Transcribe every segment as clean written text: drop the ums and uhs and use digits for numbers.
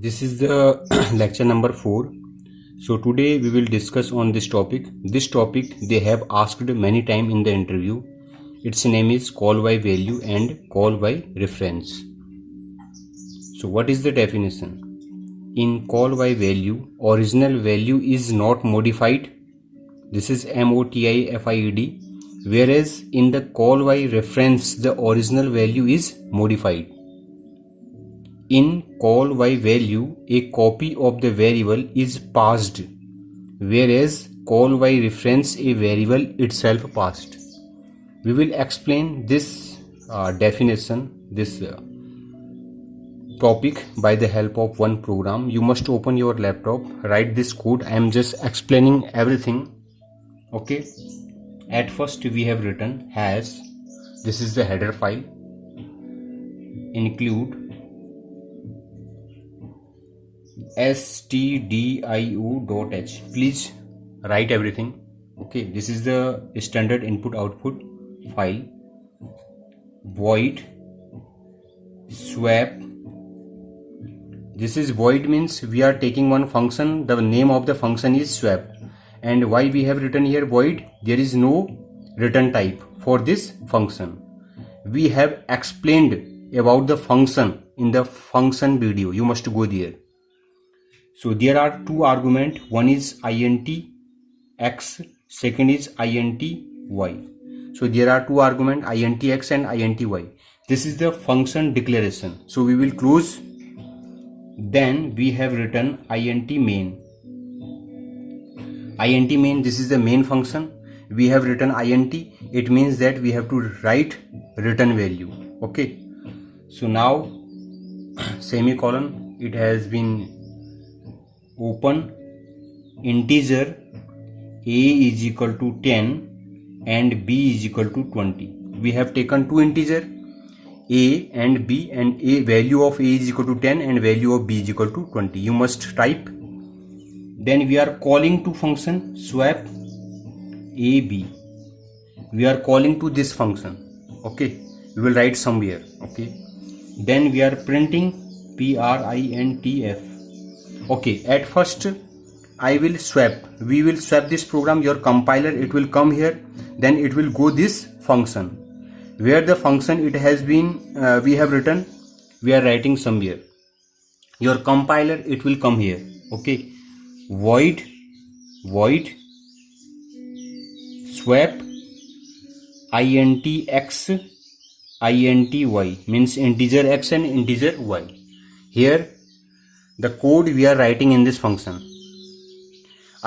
This is the lecture number 4. So today we will discuss on this topic. This topic they have asked many times in the interview. Its name is call by value and call by reference. So what is the definition? In call by value, original value is not modified. This is modified. Whereas in the call by reference, the original value is modified. In call by value, a copy of the variable is passed, whereas call by reference, a variable itself passed. We will explain this definition, this topic by the help of one program. You must open your laptop, write this code. I am just explaining everything. Okay. At first we have written hash. This is the header file. Include stdio.h. Please write everything. Okay, this is the standard input output file. Void swap. This is void means we are taking one function. The name of the function is swap. And why we have written here void? There is no return type for this function. We have explained about the function in the function video. You must go there. So there are two arguments. One is int x, second is int y. So there are two arguments, int x and int y. This is the function declaration. So we will close. Then we have written int main. Int main, this is the main function. We have written int. It means that we have to write return value. Okay. So now semicolon, it has been open. Integer a is equal to 10 and b is equal to 20. We have taken two integer a and b, and a value of a is equal to 10 and value of b is equal to 20. You must type. Then we are calling to function swap ab. We are calling to this function. Okay, we will write somewhere. Okay, then we are printing printf. Okay, at first I will swap. We will swap this program. Your compiler, it will come here. Then it will go this function. Where the function it has been, we have written. We are writing somewhere. Your compiler, it will come here. Okay, void swap int x int y means integer x and integer y. Here the code we are writing in this function.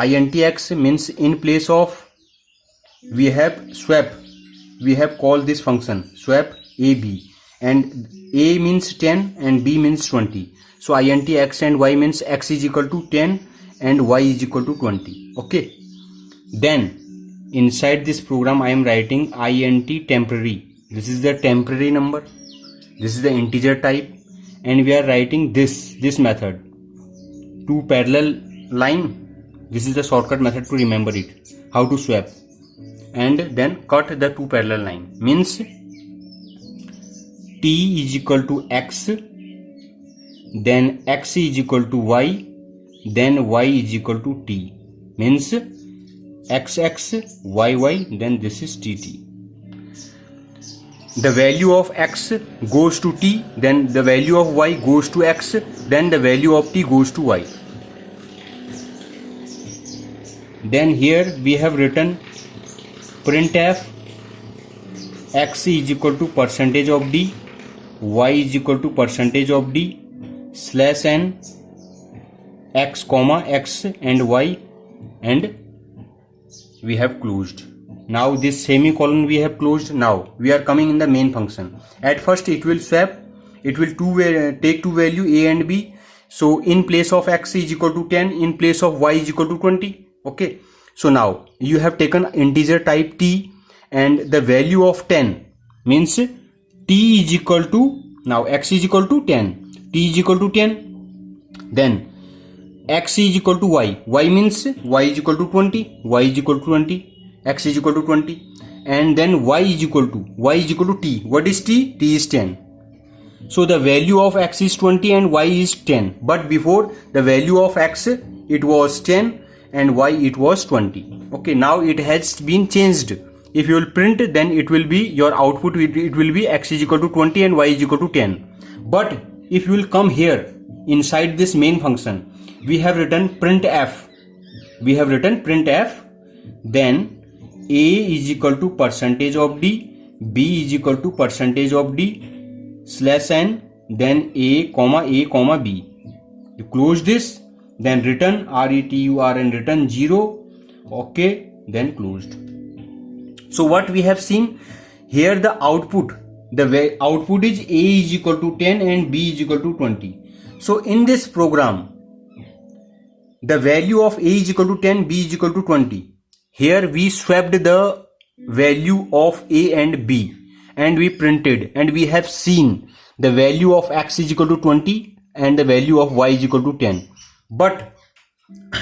Int x means in place of we have swap, we have called this function swap ab, and a means 10 and b means 20. So int x and y means x is equal to 10 and y is equal to 20. Okay, then inside this program I am writing int temporary. This is the temporary number, this is the integer type, and we are writing this method, two parallel line. This is the shortcut method to remember it, how to swap. And then cut the two parallel line means t is equal to x, then x is equal to y, then y is equal to t, means xx yy, then this is tt. The value of x goes to t, then the value of y goes to x, then the value of t goes to y. Then here we have written printf x is equal to percentage of d, y is equal to percentage of d, slash n x comma x and y, and we have closed. Now this semicolon we have closed. Now we are coming in the main function. At first it will swap. It will take two value a and b. So in place of x is equal to 10, in place of y is equal to 20. Okay. So now you have taken integer type t, and the value of 10 means t is equal to, now x is equal to 10, t is equal to 10, then x is equal to y, y means y is equal to 20, y is equal to 20, x is equal to 20, and then y is equal to t. What is t? T is 10. So the value of x is 20 and y is 10. But before, the value of x, it was 10 and y it was 20. Okay, now it has been changed. If you will print, then it will be your output, it will be x is equal to 20 and y is equal to 10. But if you will come here inside this main function, we have written printf. We have written printf, then a is equal to percentage of d, b is equal to percentage of d slash n, then a comma b. You close this, then return return return 0. Okay, then closed. So what we have seen here, the output is a is equal to 10 and b is equal to 20. So in this program, the value of a is equal to 10, b is equal to 20. Here we swapped the value of a and b and we printed, and we have seen the value of x is equal to 20 and the value of y is equal to 10. But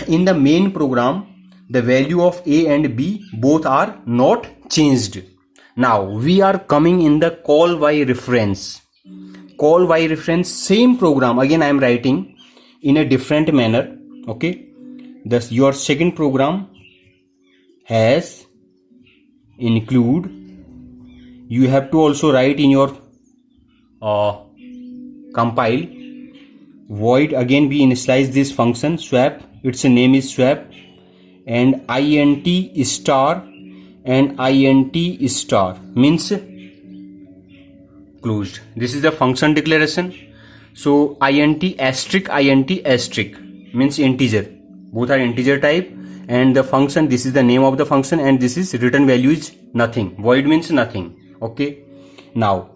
in the main program, the value of a and b both are not changed. Now we are coming in the call by reference. Call by reference, same program. Again I am writing in a different manner. Okay, thus your second program has include, you have to also write in your compile, void, again we initialize this function swap, its name is swap, and int star and int star means closed. This is the function declaration. So int asterisk means integer, both are integer type, and the function, this is the name of the function, and this is return value is nothing, void means nothing. Okay, now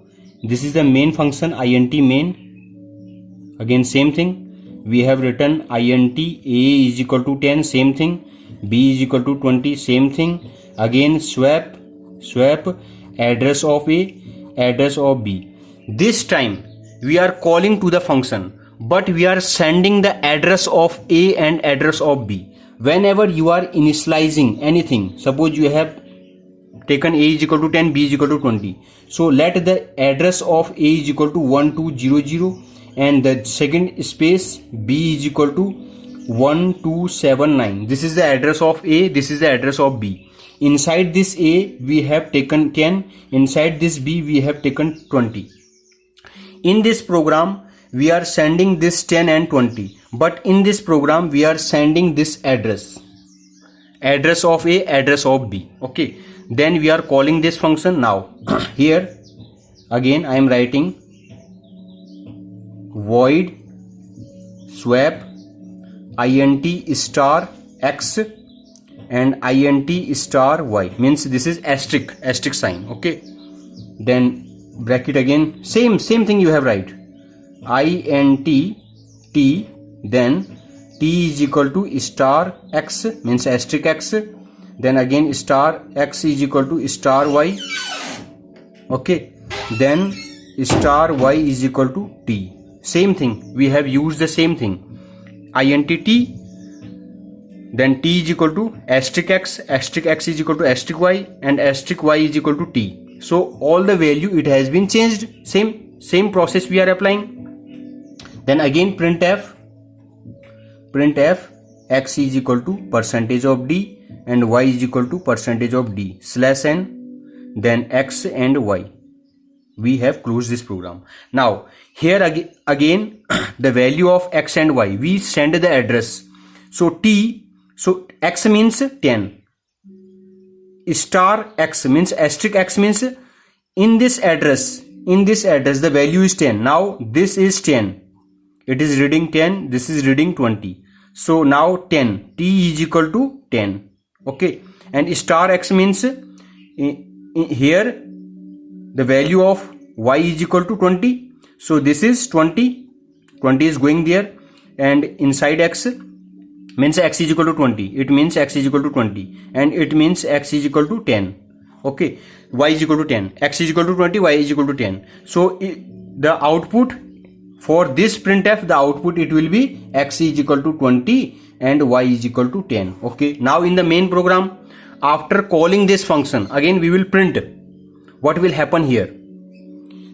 this is the main function int main. Again same thing, we have written int a is equal to 10, same thing, b is equal to 20, same thing. Again swap address of a, address of b. This time we are calling to the function, but we are sending the address of a and address of b. Whenever you are initializing anything, suppose you have taken a is equal to 10, b is equal to 20. So let the address of a is equal to 1200 and the second space b is equal to 1279. This is the address of a, this is the address of b. Inside this a we have taken 10, inside this b we have taken 20. In this program we are sending this 10 and 20, but in this program we are sending this address of a, address of b. Okay, then we are calling this function. Now here again I am writing void swap int star x and int star y, means this is asterisk sign. Okay, then bracket again, same thing you have write int t, then t is equal to star x means asterisk x, then again star x is equal to star y. Okay, then star y is equal to t. Same thing, we have used the same thing, int t, then t is equal to asterisk x is equal to asterisk y, and asterisk y is equal to t. So all the value, it has been changed. Same process we are applying. Then again printf x is equal to percentage of d and y is equal to percentage of d slash n, then x and y. We have closed this program. Now here again the value of x and y, we send the address. So t, so x means 10, star x means asterisk x means in this address the value is 10. Now this is 10, it is reading 10, this is reading 20. So now 10, t is equal to 10. Okay, and star x means here the value of y is equal to 20. So this is 20 is going there, and inside x means x is equal to 20, it means x is equal to 20, and it means x is equal to 10. Okay, y is equal to 10, x is equal to 20, y is equal to 10. So the output for this printf, the output it will be x is equal to 20 and y is equal to 10. Okay, now in the main program, after calling this function, again we will print. What will happen here?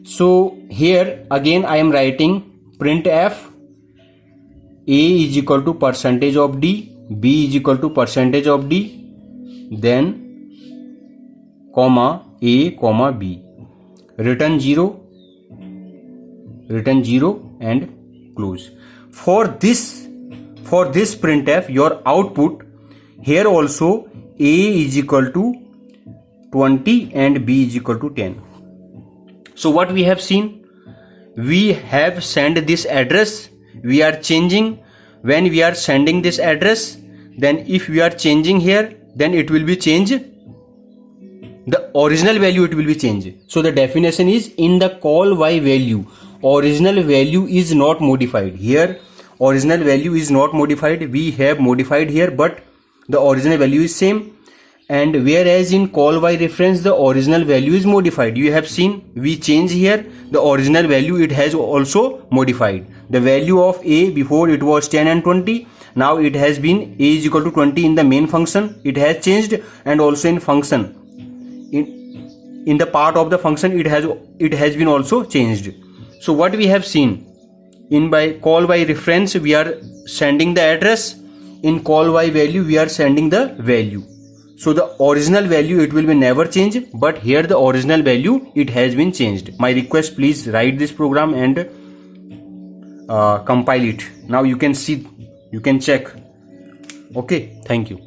So here again I am writing printf a is equal to percentage of d, b is equal to percentage of d, then comma a comma b, return 0 and close. For this printf, your output here also a is equal to 20 and b is equal to 10. So what we have seen, we have sent this address, we are changing. When we are sending this address, then if we are changing here, then it will be changed, the original value it will be changed. So the definition is, in the call by value, original value is not modified. Here original value is not modified, we have modified here, but the original value is same. And whereas in call by reference the original value is modified, you have seen we change here, the original value it has also modified. The value of a, before it was 10 and 20, now it has been a is equal to 20 in the main function, it has changed, and also in function, in the part of the function it has been also changed. So what we have seen, in by call by reference we are sending the address, in call by value we are sending the value. So the original value it will be never change, but here the original value it has been changed. My request, please write this program and compile it. Now you can see, you can check. Okay, thank you.